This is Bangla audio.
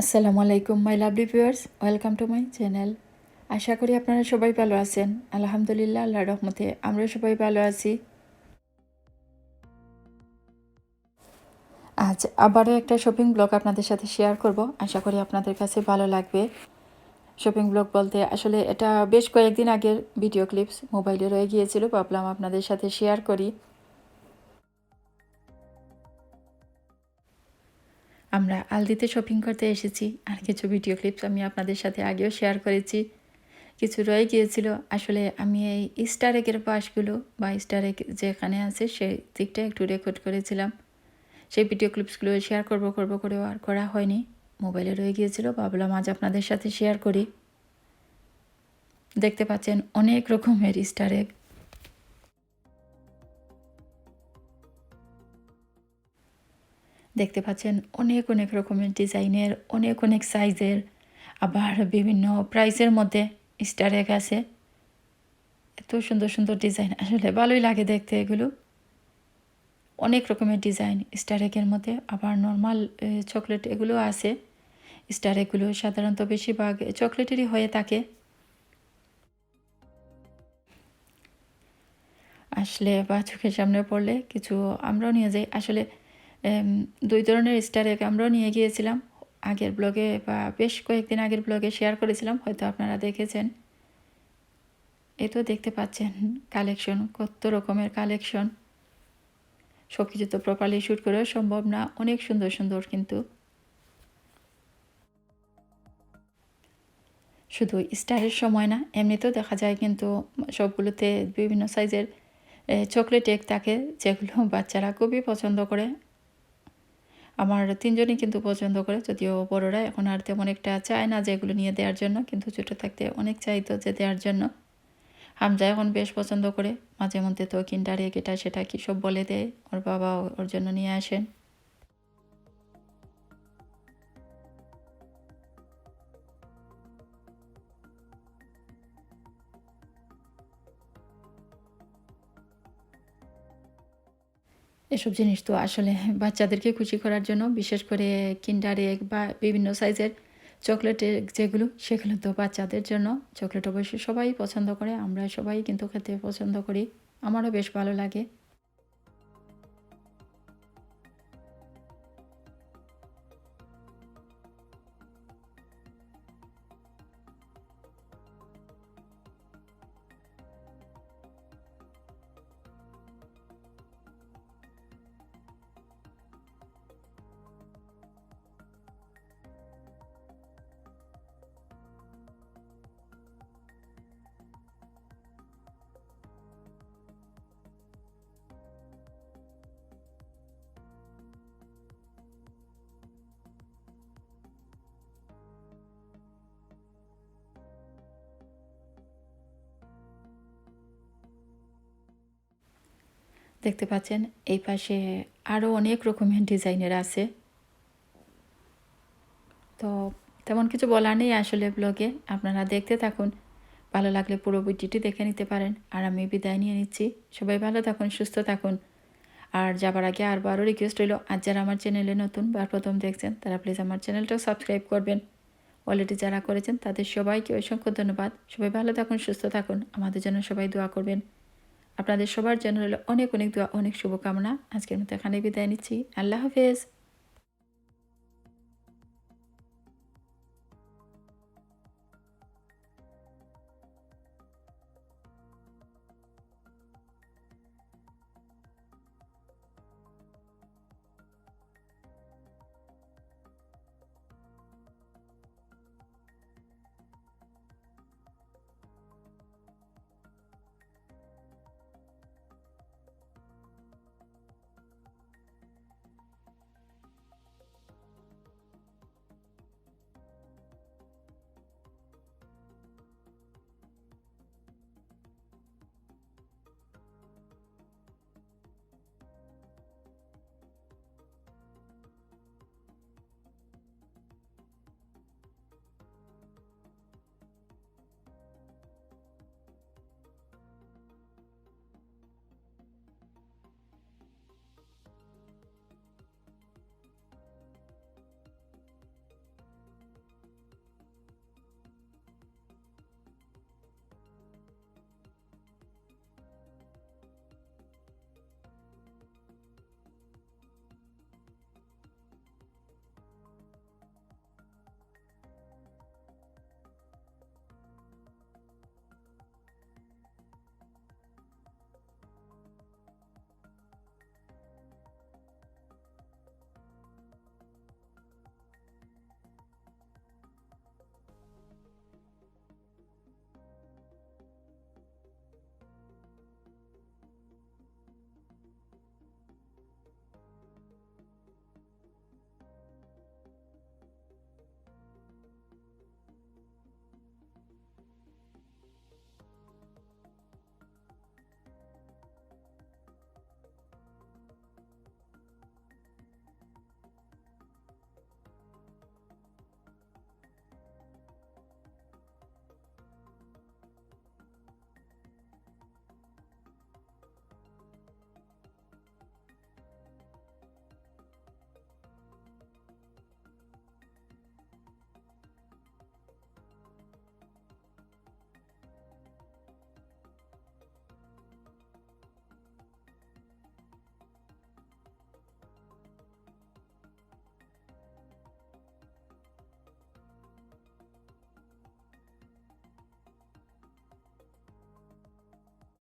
আসসালামু আলাইকুম my lovely viewers, welcome to my channel. আশা করি আপনারা সবাই ভালো আছেন। আলহামদুলিল্লাহ, আল্লাহর রহমতে আমরা সবাই ভালো আছি। আজ আবারও একটা শপিং ব্লগ আপনাদের সাথে শেয়ার করব। আশা করি আপনাদের কাছে ভালো লাগবে। শপিং ব্লগ বলতে আসলে এটা বেশ কয়েকদিন আগের ভিডিও ক্লিপস মোবাইলে রয়ে গিয়েছিল, ভাবলাম আপনাদের সাথে শেয়ার করি। আমরা আলদিতে শপিং করতে এসেছি, আর কিছু ভিডিও ক্লিপস আমি আপনাদের সাথে আগেও শেয়ার করেছি। কিছু রয়ে গিয়েছিল। আসলে আমি এই স্টার এগের পাশগুলো বা স্টার এগ যেখানে আছে সেই দিকটা একটু রেকর্ড করেছিলাম। সেই ভিডিও ক্লিপসগুলো শেয়ার করব করেও আর করা হয়নি, মোবাইলে রয়ে গিয়েছিল। ভাবলাম আজ আপনাদের সাথে শেয়ার করি। দেখতে পাচ্ছেন অনেক রকমের স্টার এগ। দেখতে পাচ্ছেন অনেক অনেক রকমের ডিজাইনের, অনেক অনেক সাইজের, আবার বিভিন্ন প্রাইসের মধ্যে স্টার এগ আছে। এত সুন্দর সুন্দর ডিজাইন, আসলে ভালোই লাগে দেখতে এগুলো। অনেক রকমের ডিজাইন স্টার এগের মধ্যে, আবার নর্মাল চকলেট এগুলো আছে। স্টার এগুলো সাধারণত বেশিরভাগ চকলেটেরই হয়ে থাকে। আসলে বা চোখের সামনে পড়লে কিছু আমরাও নিয়ে যাই। আসলে দুই ধরনের স্টার এগ আমরাও নিয়ে গিয়েছিলাম আগের ব্লগে, বা বেশ কয়েকদিন আগের ব্লগে শেয়ার করেছিলাম, হয়তো আপনারা দেখেছেন। এই তো দেখতে পাচ্ছেন কালেকশন, কত রকমের কালেকশন। সব কিছু তো প্রপারলি শ্যুট করেও সম্ভব না, অনেক সুন্দর সুন্দর। কিন্তু শুধু স্টারের সময় না, এমনিতেও দেখা যায় কিন্তু সবগুলোতে বিভিন্ন সাইজের চকলেট এগ থাকে, যেগুলো বাচ্চারা খুবই পছন্দ করে। আমার তিনজনই কিন্তু পছন্দ করে, যদিও বড়রা এখন আর তেমন একটা চায় না যেগুলো নিয়ে দেওয়ার জন্য, কিন্তু ছোটো থাকতে অনেক চাইতো যে দেওয়ার জন্য। হামজা এখন বেশ পছন্দ করে, মাঝে মধ্যে তো কিন্ডার এগ এটা সেটা কী সব বলে দেয়, ওর বাবা ওর জন্য নিয়ে আসেন। এসব জিনিস তো আসলে বাচ্চাদেরকে খুশি করার জন্য, বিশেষ করে কিন্ডার এগ বা বিভিন্ন সাইজের চকলেট এগ যেগুলো, সেগুলো তো বাচ্চাদের জন্য। চকলেট অবশ্যই সবাই পছন্দ করে, আমরা সবাই কিন্তু খেতে পছন্দ করি, আমারও বেশ ভালো লাগে। দেখতে পাচ্ছেন এই পাশে আরও অনেক রকমের ডিজাইনের আছে। তো তেমন কিছু বলার নেই আসলে ব্লগে, আপনারা দেখতে থাকুন। ভালো লাগলে পুরো ভিডিওটি দেখে নিতে পারেন। আর আমি বিদায় নিয়ে নিচ্ছি। সবাই ভালো থাকুন, সুস্থ থাকুন। আর যাবার আগে আরবারও রিকোয়েস্ট রইল, আজ যারা আমার চ্যানেলে নতুন বা প্রথম দেখছেন, তারা প্লিজ আমার চ্যানেলটাও সাবস্ক্রাইব করবেন। অলরেডি যারা করেছেন তাদের সবাইকে অসংখ্য ধন্যবাদ। সবাই ভালো থাকুন, সুস্থ থাকুন, আমাদের জন্য সবাই দোয়া করবেন। আপনাদের সবার জন্য রইল অনেক অনেক দোয়া, অনেক শুভকামনা। আজকের মতো এখানেই বিদায় নিচ্ছি। আল্লাহ হাফেজ।